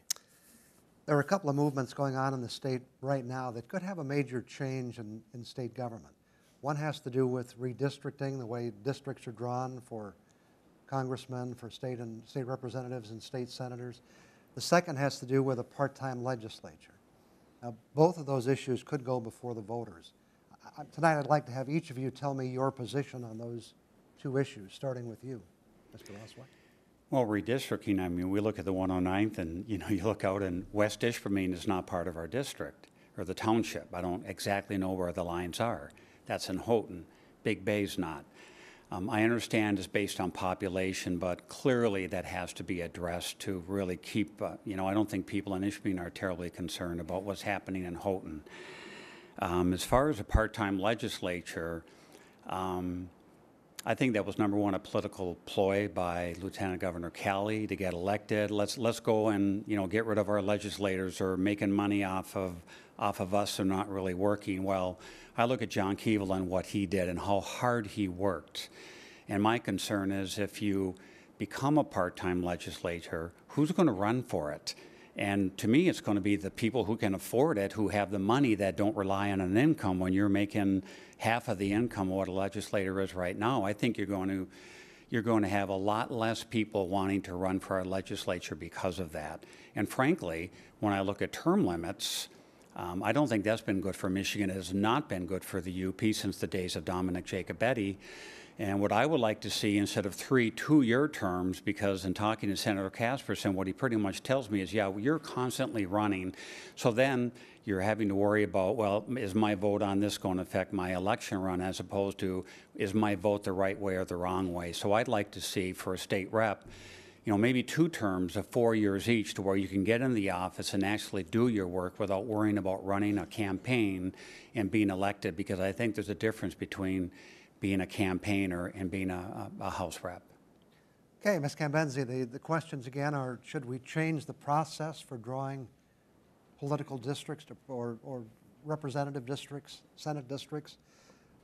There are a couple of movements going on in the state right now that could have a major change in state government. One has to do with redistricting, the way districts are drawn for congressmen, for state representatives and state senators. The second has to do with a part-time legislature. Now, both of those issues could go before the voters. Tonight, I'd like to have each of you tell me your position on those two issues, starting with you, Mr. Rossway. Well, redistricting, we look at the 109th, and you look out, and West Ishpeming is not part of our district or the township. I don't exactly know where the lines are. That's in Houghton. Big Bay's not. I understand it's based on population, but clearly that has to be addressed to really keep, I don't think people in Ishpeming are terribly concerned about what's happening in Houghton. As far as a part-time legislature, I think that was number one, a political ploy by Lieutenant Governor Kelly to get elected. Let's go and get rid of our legislators who are making money off of us and not really working. Well, I look at John Keevil and what he did and how hard he worked. And my concern is if you become a part-time legislator, who's going to run for it? And to me, it's going to be the people who can afford it, who have the money, that don't rely on an income. When you're making half of the income of what a legislator is right now, I think you're going to have a lot less people wanting to run for our legislature because of that. And frankly, when I look at term limits, I don't think that's been good for Michigan. It has not been good for the UP since the days of Dominic Jacobetti. And what I would like to see, instead of 3 two-year terms, because in talking to Senator Casperson, what he pretty much tells me is, yeah, you're constantly running. So then you're having to worry about, well, is my vote on this going to affect my election run, as opposed to, is my vote the right way or the wrong way? So I'd like to see, for a state rep, maybe 2 terms of 4 years each, to where you can get in the office and actually do your work without worrying about running a campaign and being elected, because I think there's a difference between being a campaigner and being a House rep. Okay, Ms. Cambenzi, the questions again are, should we change the process for drawing political districts or representative districts, Senate districts?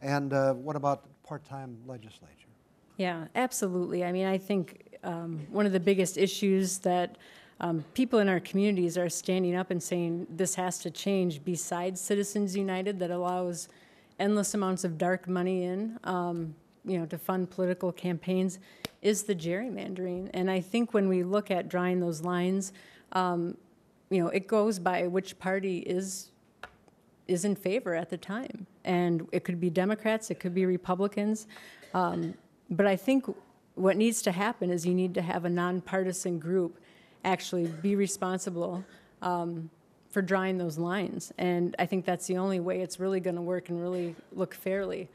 And what about part-time legislature? Yeah, absolutely. I mean, I think one of the biggest issues that people in our communities are standing up and saying this has to change, besides Citizens United, that allows endless amounts of dark money in, to fund political campaigns, is the gerrymandering. And I think when we look at drawing those lines, it goes by which party is in favor at the time. And it could be Democrats, it could be Republicans. But I think what needs to happen is you need to have a nonpartisan group actually be responsible for drawing those lines. And I think that's the only way it's really going to work and really look fairly.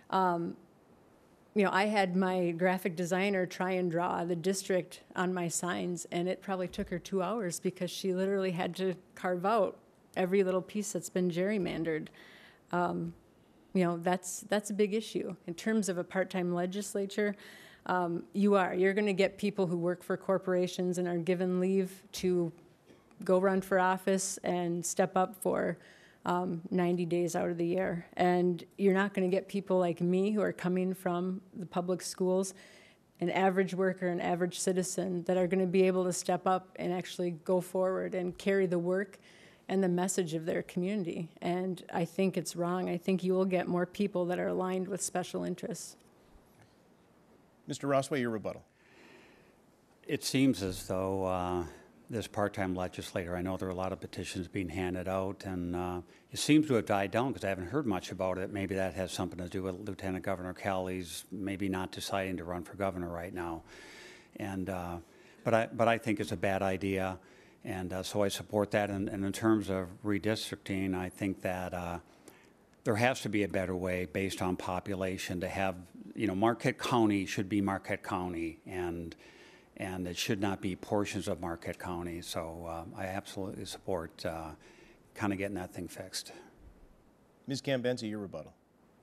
I had my graphic designer try and draw the district on my signs, and it probably took her 2 hours because she literally had to carve out every little piece that's been gerrymandered. That's a big issue. In terms of a part-time legislature, you're going to get people who work for corporations and are given leave to go run for office and step up for 90 days out of the year. And you're not going to get people like me who are coming from the public schools, an average worker, an average citizen, that are going to be able to step up and actually go forward and carry the work and the message of their community. And I think it's wrong. I think you will get more people that are aligned with special interests. Mr. Rossway, your rebuttal. It seems as though this part-time legislator, I know there are a lot of petitions being handed out, and it seems to have died down because I haven't heard much about it. Maybe that has something to do with Lieutenant Governor Kelly's maybe not deciding to run for governor right now. And but I think it's a bad idea, and so I support that. And in terms of redistricting, I think that there has to be a better way based on population to have, Marquette County should be Marquette County, and it should not be portions of Marquette County. So I absolutely support kind of getting that thing fixed. Ms. Cambenzi, your rebuttal.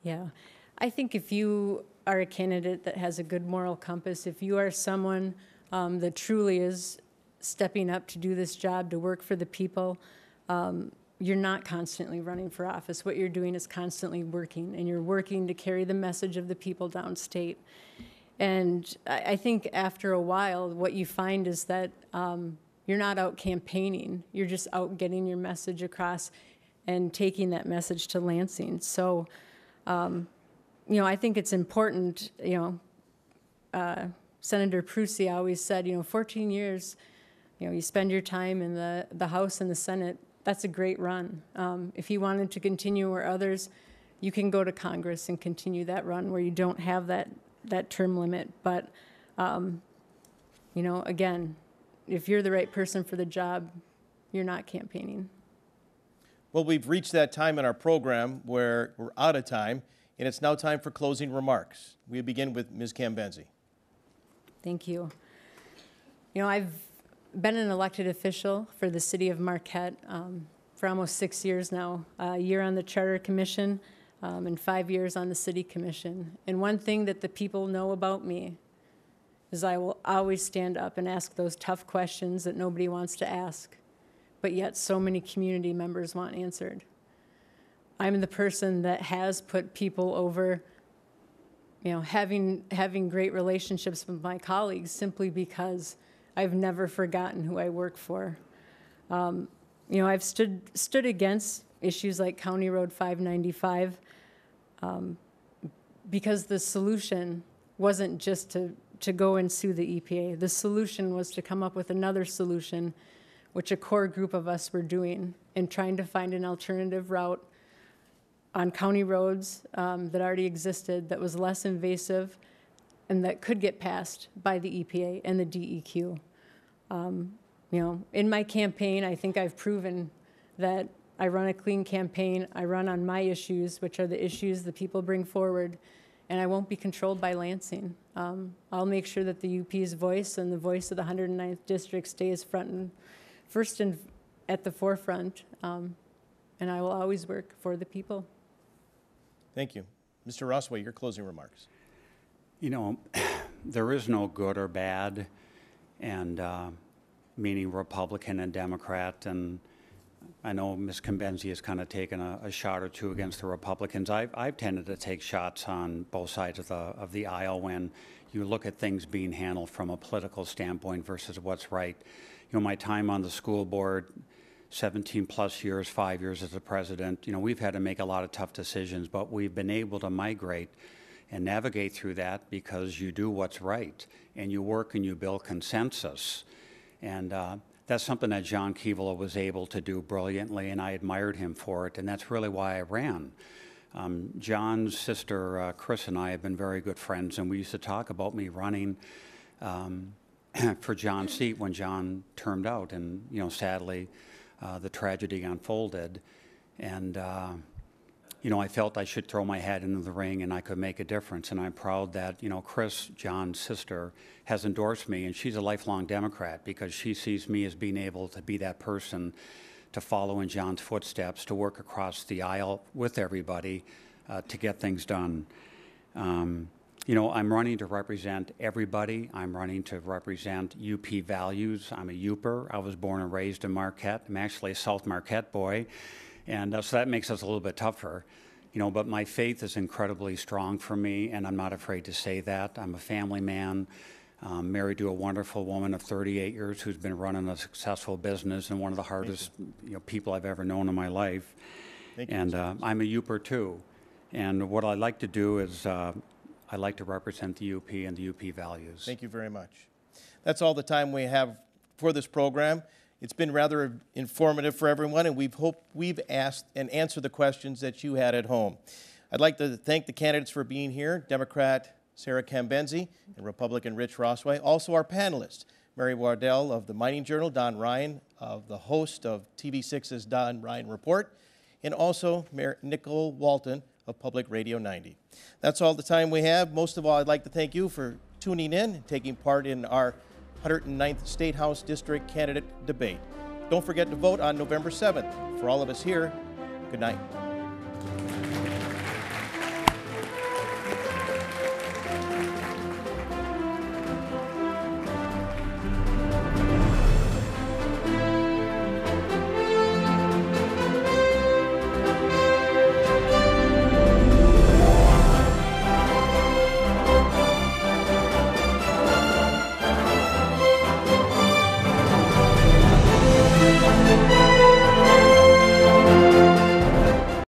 Yeah, I think if you are a candidate that has a good moral compass, if you are someone that truly is stepping up to do this job, to work for the people, you're not constantly running for office. What you're doing is constantly working, and you're working to carry the message of the people downstate. And I think after a while, what you find is that you're not out campaigning. You're just out getting your message across and taking that message to Lansing. So, I think it's important, Senator Prusi always said, 14 years, you spend your time in the House and the Senate. That's a great run. If you wanted to continue where others, you can go to Congress and continue that run where you don't have that term limit. But, again, if you're the right person for the job, you're not campaigning. Well, we've reached that time in our program where we're out of time, and it's now time for closing remarks. We begin with Ms. Cambenzi. Thank you. I've been an elected official for the city of Marquette for almost 6 years now, a year on the Charter Commission, and 5 years on the city commission. And one thing that the people know about me is I will always stand up and ask those tough questions that nobody wants to ask, but yet so many community members want answered. I'm the person that has put people over, you know, having great relationships with my colleagues simply because I've never forgotten who I work for. You know, I've stood against issues like County Road 595 because the solution wasn't just to go and sue the EPA. The solution was to come up with another solution, which a core group of us were doing, and trying to find an alternative route on county roads that already existed, that was less invasive, and that could get passed by the EPA and the DEQ. You know, in my campaign, I think I've proven that I run a clean campaign. I run on my issues, which are the issues the people bring forward, and I won't be controlled by Lansing. I'll make sure that the UP's voice and the voice of the 109th District stays first and at the forefront, and I will always work for the people. Thank you. Mr. Rossway, your closing remarks. You know, there is no good or bad, and meaning Republican and Democrat, and I know Ms. Cambenzi has kind of taken a shot or two against the Republicans. I've tended to take shots on both sides of the aisle when you look at things being handled from a political standpoint versus what's right. You know, my time on the school board, 17 plus years, 5 years as a president, you know, we've had to make a lot of tough decisions, but we've been able to migrate and navigate through that because you do what's right and you work and you build consensus. And that's something that John Keevala was able to do brilliantly, and I admired him for it, and that's really why I ran. John's sister, Chris, and I have been very good friends, and we used to talk about me running for John's seat when John termed out, and, you know, sadly, the tragedy unfolded. And, you know, I felt I should throw my hat into the ring and I could make a difference. And I'm proud that, you know, Chris, John's sister, has endorsed me, and she's a lifelong Democrat because she sees me as being able to be that person to follow in John's footsteps, to work across the aisle with everybody to get things done. You know, I'm running to represent everybody. I'm running to represent UP values. I'm a Uper. I was born and raised in Marquette. I'm actually a South Marquette boy. And so that makes us a little bit tougher. You know, but my faith is incredibly strong for me, and I'm not afraid to say that. I'm a family man, married to a wonderful woman of 38 years who's been running a successful business and one of the hardest people I've ever known in my life. Thank you, And I'm a Uper too. And what I like to do is I like to represent the UP and the UP values. Thank you very much. That's all the time we have for this program. It's been rather informative for everyone, and we've asked and answered the questions that you had at home. I'd like to thank the candidates for being here, Democrat Sarah Cambenzi and Republican Rich Rossway. Also our panelists, Mary Wardell of the Mining Journal, Don Ryan, of the host of TV6's Don Ryan Report, and also Nicole Walton of Public Radio 90. That's all the time we have. Most of all, I'd like to thank you for tuning in and taking part in our 109th State House District candidate debate. Don't forget to vote on November 7th. For all of us here, good night.